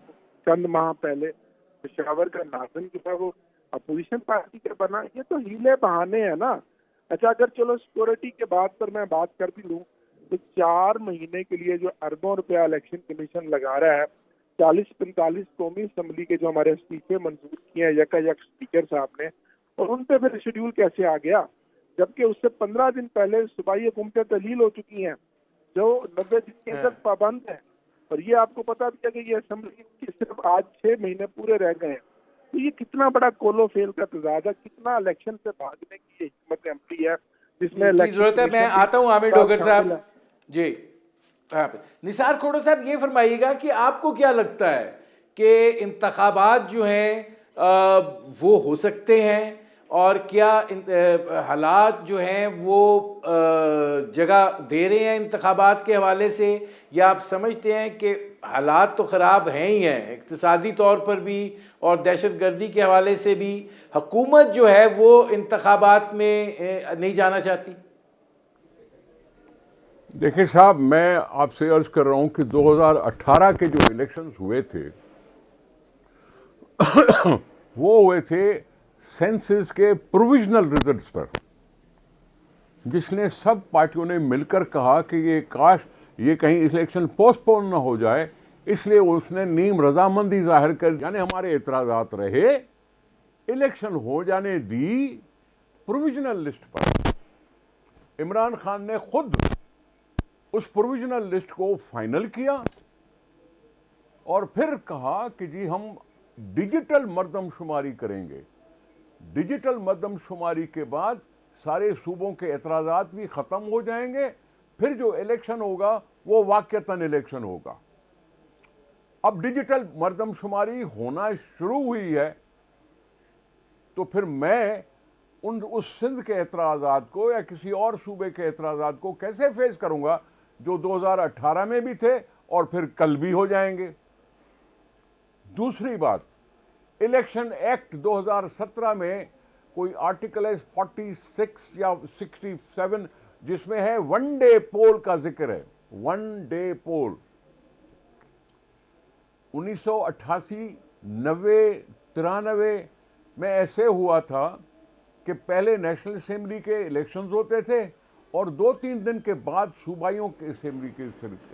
चंद माह पहले पिशावर का नाज़िम जो था वो अपोजिशन पार्टी का बना। ये तो हीले बहाने हैं ना। अच्छा, अगर चलो सिक्योरिटी के बाद पर मैं बात कर भी लूँ तो 4 महीने के लिए जो अरबों रुपया इलेक्शन कमीशन लगा रहा है, 40-45 कौमी असम्बली के जो हमारे इस्तीफे मंजूर किए हैं यकायक स्पीकर साहब ने, और उन पे फिर शेड्यूल कैसे आ गया, जबकि उससे 15 दिन पहले सूबाई हुकूमतें तहलील हो चुकी हैं जो 90 दिन के अंदर पाबंद है। और ये आपको पता भी है कि ये असम्बली के सिर्फ आज 6 महीने पूरे रह गए हैं। तो ये कितना बड़ा कोलो फेल का तजाद है, कितना इलेक्शन से भागने की हिकमत अमली है जिसमें जरूरत है। मैं आता हूँ आमिर डोगर साहब जी। निसार खोड़ो साहब, ये फरमाइएगा कि आपको क्या लगता है कि इंतखाबात जो हैं वो हो सकते हैं, और क्या हालात जो हैं वो जगह दे रहे हैं इंतखाबात के हवाले से, या आप समझते हैं कि हालात तो ख़राब हैं ही हैं इक़्तिसादी तौर पर भी और दहशतगर्दी के हवाले से भी, हुकूमत जो है वो इंतखाबात में नहीं जाना चाहती? देखिए साहब, मैं आपसे अर्ज कर रहा हूं कि 2018 के जो इलेक्शंस हुए थे वो हुए थे सेंसस के प्रोविजनल रिजल्ट्स पर, जिसने सब पार्टियों ने मिलकर कहा कि ये काश ये कहीं इलेक्शन पोस्टपोन ना हो जाए, इसलिए उसने नीम रजामंदी जाहिर कर, यानी हमारे एतराजात रहे, इलेक्शन हो जाने दी प्रोविजनल लिस्ट पर। इमरान खान ने खुद उस प्रोविजनल लिस्ट को फाइनल किया और फिर कहा कि जी हम डिजिटल मर्दमशुमारी करेंगे, डिजिटल मरदमशुमारी के बाद सारे सूबों के एतराज़ात भी ख़त्म हो जाएंगे, फिर जो इलेक्शन होगा वो वाक़तन इलेक्शन होगा। अब डिजिटल मरदमशुमारी होना शुरू हुई है तो फिर मैं उस सिंध के एतराज़ात को या किसी और सूबे के एतराज़ात को कैसे फेस करूंगा जो 2018 में भी थे और फिर कल भी हो जाएंगे। दूसरी बात, इलेक्शन एक्ट 2017 में कोई आर्टिकल है 46 या 67 जिसमें है 1 डे पोल का जिक्र है। 1 डे पोल 1988, 90, 93 में ऐसे हुआ था कि पहले नेशनल असेंबली के इलेक्शंस होते थे और 2-3 दिन के बाद सूबाइयों के असेंबली के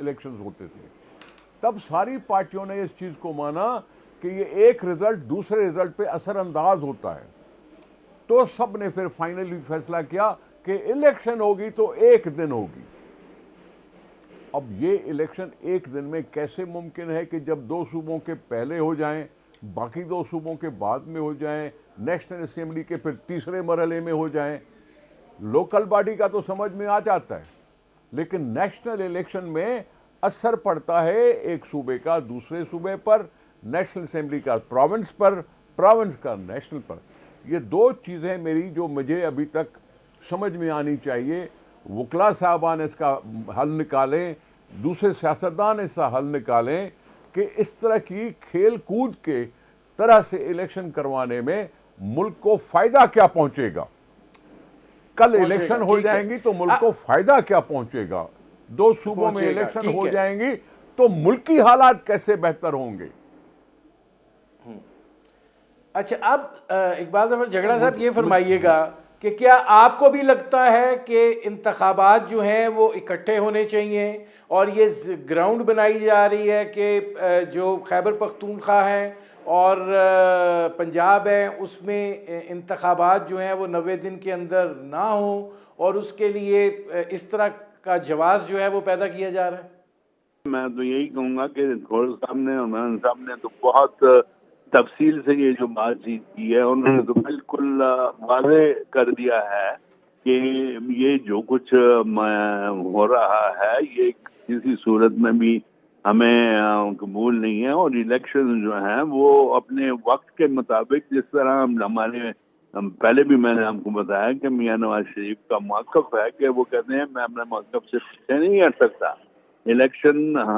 इलेक्शंस होते थे। तब सारी पार्टियों ने इस चीज़ को माना कि ये एक रिजल्ट दूसरे रिजल्ट पे असरअंदाज होता है, तो सब ने फिर फाइनली फैसला किया कि इलेक्शन होगी तो एक दिन होगी। अब ये इलेक्शन एक दिन में कैसे मुमकिन है कि जब 2 सूबों के पहले हो जाएं, बाकी 2 सूबों के बाद में हो जाएं, नेशनल असेंबली के फिर तीसरे मरहले में हो जाएं। लोकल बॉडी का तो समझ में आ जाता है, लेकिन नेशनल इलेक्शन में असर पड़ता है एक सूबे का दूसरे सूबे पर, नेशनल असेंबली का प्रोविंस पर, प्रोविंस का नेशनल पर। ये 2 चीज़ें मेरी जो मुझे अभी तक समझ में आनी चाहिए। वकला साहबान इसका हल निकालें, दूसरे सियासतदान इसका हल निकालें कि इस तरह की खेल कूद के तरह से इलेक्शन करवाने में मुल्क को फायदा क्या पहुंचेगा। कल इलेक्शन हो जाएंगी तो मुल्क को फायदा क्या पहुंचेगा। 2 सूबों में इलेक्शन हो जाएंगी तो मुल्क की हालात कैसे बेहतर होंगे। अच्छा, अब इकबाल ज़फ़र झगड़ा साहब ये फरमाइएगा कि क्या आपको भी लगता है कि इंतखाबात जो हैं वो इकट्ठे होने चाहिए और ये ग्राउंड बनाई जा रही है कि जो खैबर पख्तूनख्वा है और पंजाब है उसमें इंतखाबात जो हैं वो 90 दिन के अंदर ना हो और उसके लिए इस तरह का जवाब जो है वो पैदा किया जा रहा है? मैं तो यही कहूँगा कि खोर साहब ने और इमरान साहब ने तो बहुत तफसील से ये जो बातचीत की है उन्होंने तो बिल्कुल वाज़ेह कर दिया है कि ये जो कुछ हो रहा है ये किसी सूरत में भी हमें कबूल नहीं है। और इलेक्शन जो हैं वो अपने वक्त के मुताबिक, जिस तरह हमारे पहले भी मैंने आपको बताया कि मियां नवाज शरीफ का मौक़िफ़ है कि वो कहते हैं मैं अपने मौक़िफ़ से पीछे नहीं हट सकता। इलेक्शन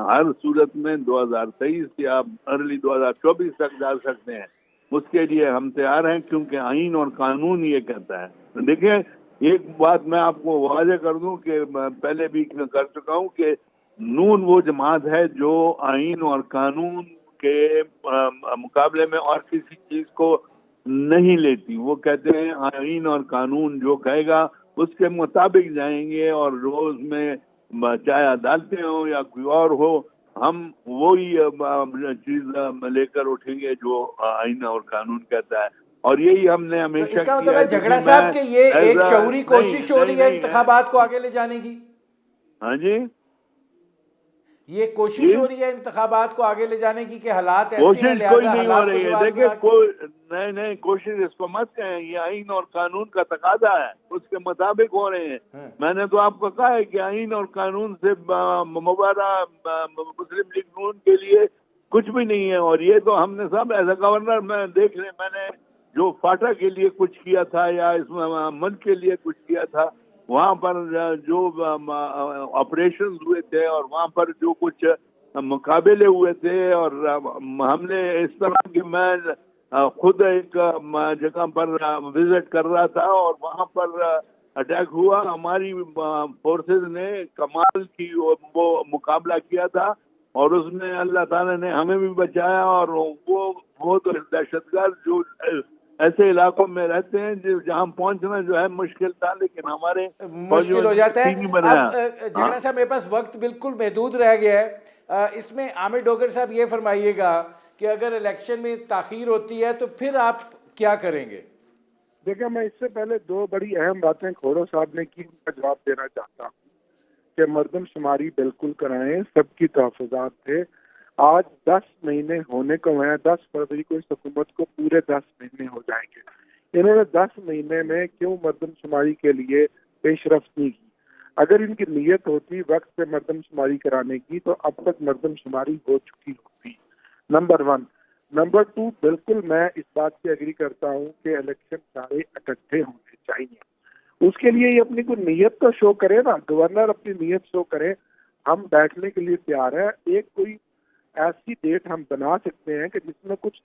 हर सूरत में 2023 या अर्ली 2024 तक जा सकते हैं, उसके लिए हम तैयार हैं क्योंकि आइन और कानून ये कहता है। तो देखिए, एक बात मैं आपको वाज़ेह कर दूं कि पहले भी कर चुका हूं कि नून वो जमात है जो आइन और कानून के मुकाबले में और किसी चीज़ को नहीं लेती। वो कहते हैं आइन और कानून जो कहेगा उसके मुताबिक जाएंगे और रोज़ में चाहे अदालतें हो या कोई और हो, हम वही चीज लेकर उठेंगे जो आईन और कानून कहता है। और यही हमने हमेशा तो इसका मतलब है झगड़ा साहब कि ये एक शऊरी कोशिश हो रही है इंतखाबात को आगे ले जाने की। हाँ जी, ये कोशिश हो रही है इंतखाबात को आगे ले जाने की कि हालात ऐसे कोशिश हैं, कोई नहीं हो रही है। देखिए, कोई नहीं कोशिश इसको मत कहें, ये आइन और कानून का तकाजा है, उसके मुताबिक हो रहे हैं। मैंने तो आपको कहा है कि आइन और कानून से मुबारा मुस्लिम लीग नून के लिए कुछ भी नहीं है। और ये तो हमने सब एज ए गवर्नर में देख ले, मैंने जो फाटा के लिए कुछ किया था या इसमें मन के लिए कुछ किया था, वहाँ पर जो ऑपरेशन हुए थे और वहाँ पर जो कुछ मुकाबले हुए थे, और हमने इस तरह की, मैं खुद एक जगह पर विजिट कर रहा था और वहाँ पर अटैक हुआ, हमारी फोर्सेस ने कमाल की वो मुकाबला किया था और उसमें अल्लाह ताला ने हमें भी बचाया। और वो तो दहशतगर्द जो ऐसे इलाकों में रहते हैं जहां पहुंचना जो है मुश्किल था, लेकिन हमारे मुश्किल हो जाता है। अब झगड़ा साहब, मेरे पास वक्त बिल्कुल महदूद रह गया है, इसमें आमिर डोगर साहब ये फरमाइएगा कि अगर इलेक्शन में ताखीर होती है तो फिर आप क्या करेंगे? देखिए, मैं इससे पहले 2 बड़ी अहम बातें खोरो साहब ने की, उनका जवाब देना चाहता हूँ कि मरदमशुमारी बिल्कुल कराएं, सबकी तहफ़्फ़ुज़ात थे। आज 10 महीने होने को हैं, 10 फरवरी को इस हुकूमत को पूरे 10 महीने हो जाएंगे। इन्होंने 10 महीने में क्यों मरदमशुमारी के लिए पेशरफ्त नहीं की? अगर इनकी नीयत होती वक्त पे मरदमशुमारी कराने की तो अब तक मरदमशुमारी हो चुकी होती। नंबर 1। नंबर 2, बिल्कुल मैं इस बात से एग्री करता हूँ कि इलेक्शन सारे इकट्ठे होने चाहिए। उसके लिए ये अपनी कोई नीयत तो शो करे ना, गवर्नर अपनी नीयत शो करे। हम बैठने के लिए तैयार है। एक कोई ऐसी डेट हम बना सकते हैं कि जिसमें कुछ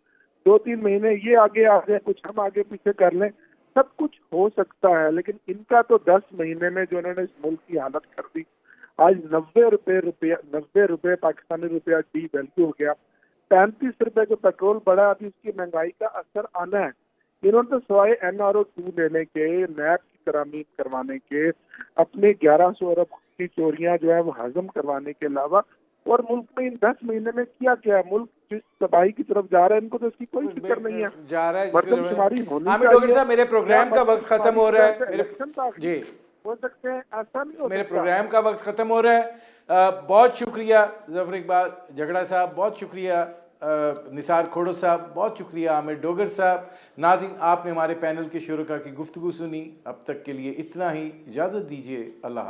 2-3 महीने ये आगे आ जाए, कुछ हम आगे पीछे कर लें, सब कुछ हो सकता है। लेकिन इनका तो 10 महीने में जो इन्होंने इस मुल्क की हालत कर दी, आज 90 रुपए पाकिस्तानी रुपया डी वैल्यू हो गया, 35 रुपए जो पेट्रोल बढ़ा, अभी उसकी महंगाई का असर आना है। इन्होंने तो सवाए NRO-2 लेने के, नैब की तरामीम करवाने के, अपने 1100 अरब की चोरियां जो है वो हजम करवाने के अलावा और मुल्क में इन 10 महीने में किया क्या है? मुल्क जिस तबाही की तरफ जा रहा है, इनको तो इसकी कोई फिक्र नहीं है। जा रहा है मरदमशुमारी होनी आमिर डोगर चाहिए। साहब, मेरे प्रोग्राम का वक्त खत्म हो रहा है। इलेक्शन जी, हो सकते हैं, ऐसा नहीं हो मेरे सकता। प्रोग्राम का वक्त ख़त्म हो रहा है। बहुत शुक्रिया ज़फ़र इकबाल झगड़ा साहब, बहुत शुक्रिया निसार खोड़ो साहब, बहुत शुक्रिया आमिर डोगर साहब। नाज़रीन, आपने हमारे पैनल के शुरका की गुफ्तगू सुनी। अब तक के लिए इतना ही, इजाज़त दीजिए। अल्लाह।